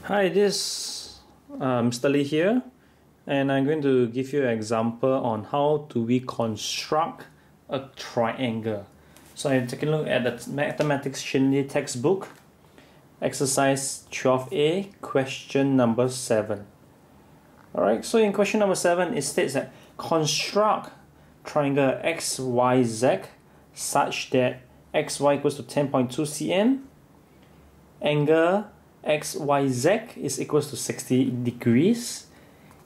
Hi, this Mr. Lee here, and I'm going to give you an example on how do we construct a triangle. So I'm taking a look at the Mathematics Shinli textbook, exercise 12a, question number 7. Alright, so in question number 7, it states that construct triangle XYZ such that XY equals to 10.2 cm, angle XYZ is equals to 60 degrees,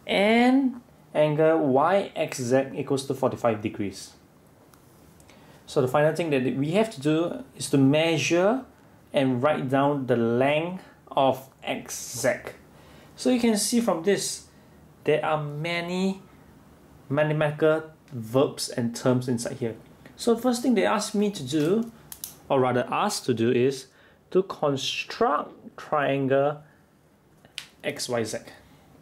and angle YXZ equals to 45 degrees. So the final thing that we have to do is to measure and write down the length of XZ. So you can see from this, there are many mathematical verbs and terms inside here. So the first thing they ask me to do, or rather asked to do, is to construct triangle XYZ.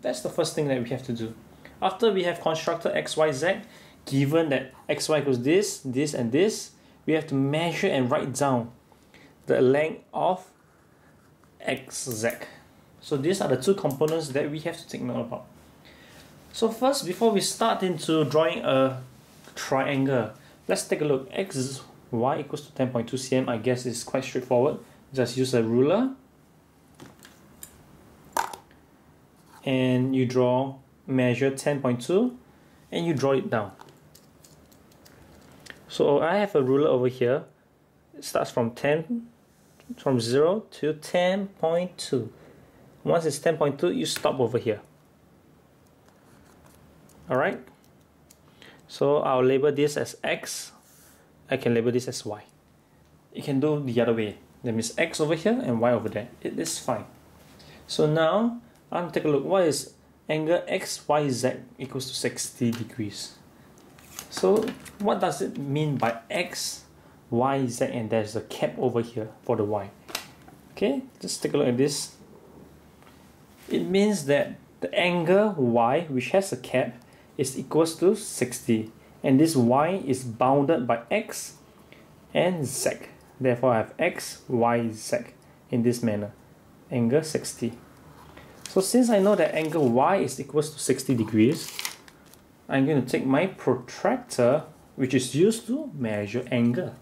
That's the first thing that we have to do. After we have constructed XYZ, given that XY equals this, this and this, we have to measure and write down the length of XZ. So these are the two components that we have to take note about. So first, before we start into drawing a triangle, let's take a look. XY equals to 10.2 cm. I guess it's quite straightforward. Just use a ruler and you measure 10.2 and you draw it down. So I have a ruler over here. It starts from 0 to 10.2. Once it's 10.2, you stop over here. Alright, so I'll label this as X. I can label this as Y. You can do the other way. That means X over here and Y over there. It is fine. So now I'm going to take a look. What is angle XYZ equals to 60 degrees? So what does it mean by X, Y, Z, and there's a cap over here for the Y? Okay, just take a look at this. It means that the angle Y, which has a cap, is equals to 60, and this Y is bounded by X and Z. Therefore I have X, Y, Z in this manner, angle 60. So since I know that angle Y is equals to 60 degrees, I'm going to take my protractor, which is used to measure angle.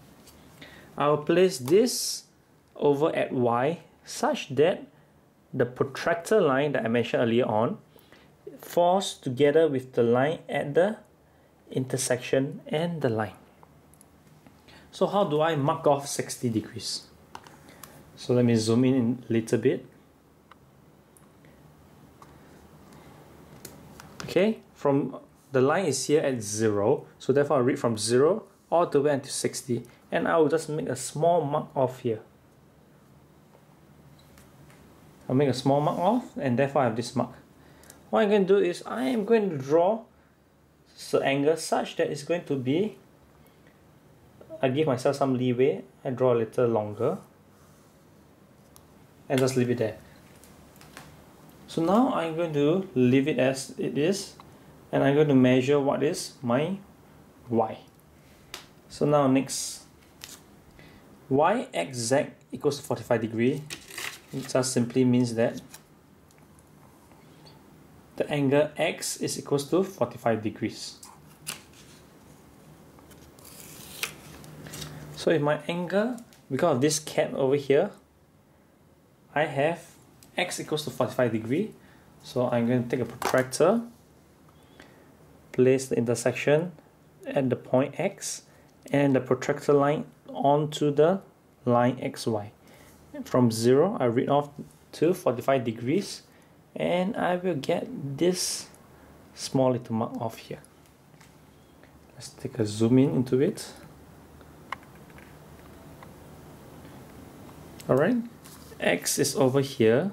I'll place this over at Y such that the protractor line that I mentioned earlier on falls together with the line at the intersection and the line. So how do I mark off 60 degrees? So let me zoom in a little bit. Okay, from the line is here at 0, so therefore I'll read from 0 all the way until 60, and I will just make a small mark off here. I'll make a small mark off, and therefore I have this mark. What I'm going to do is I am going to draw the angle such that it's going to be, I give myself some leeway, I draw a little longer and just leave it there. So now I'm going to leave it as it is, and I'm going to measure what is my Y. So now next, YXZ equals to 45 degrees. It just simply means that the angle X is equals to 45 degrees. So if my angle, because of this cap over here, I have X equals to 45 degrees. So I'm going to take a protractor, place the intersection at the point X, and the protractor line onto the line XY. From 0, I read off to 45 degrees, and I will get this small little mark off here. Let's take a zoom in into it. Alright, X is over here.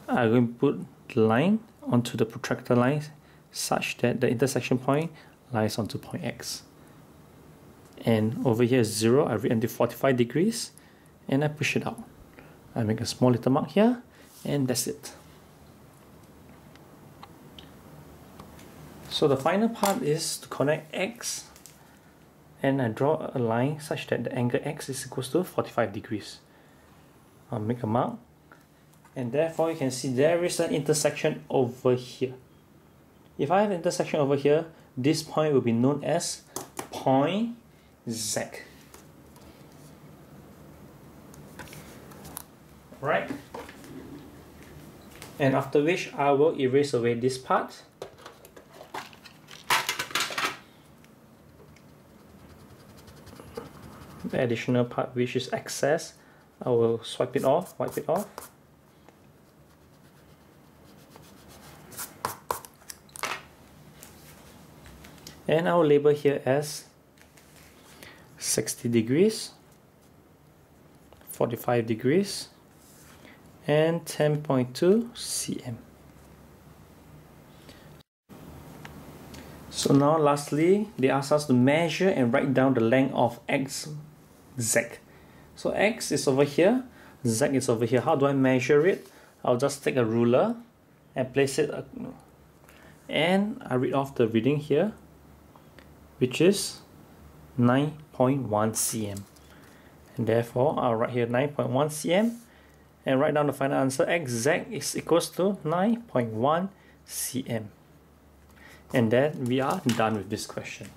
I'm going to put the line onto the protractor line such that the intersection point lies onto point X. And over here is 0, I read until 45 degrees, and I push it out. I make a small little mark here, and that's it. So the final part is to connect X and I draw a line such that the angle X is equals to 45 degrees. I'll make a mark, and therefore you can see there is an intersection over here. If I have an intersection over here, this point will be known as point Z. Right? And after which I will erase away this part. The additional part which is excess, I will wipe it off. And I will label here as 60 degrees, 45 degrees, and 10.2 cm. So now lastly, they ask us to measure and write down the length of XZ. So X is over here, Z is over here. How do I measure it? I'll just take a ruler and place it, and I read off the reading here, which is 9.1 cm. And therefore, I'll write here 9.1 cm and write down the final answer. XZ is equals to 9.1 cm. And then we are done with this question.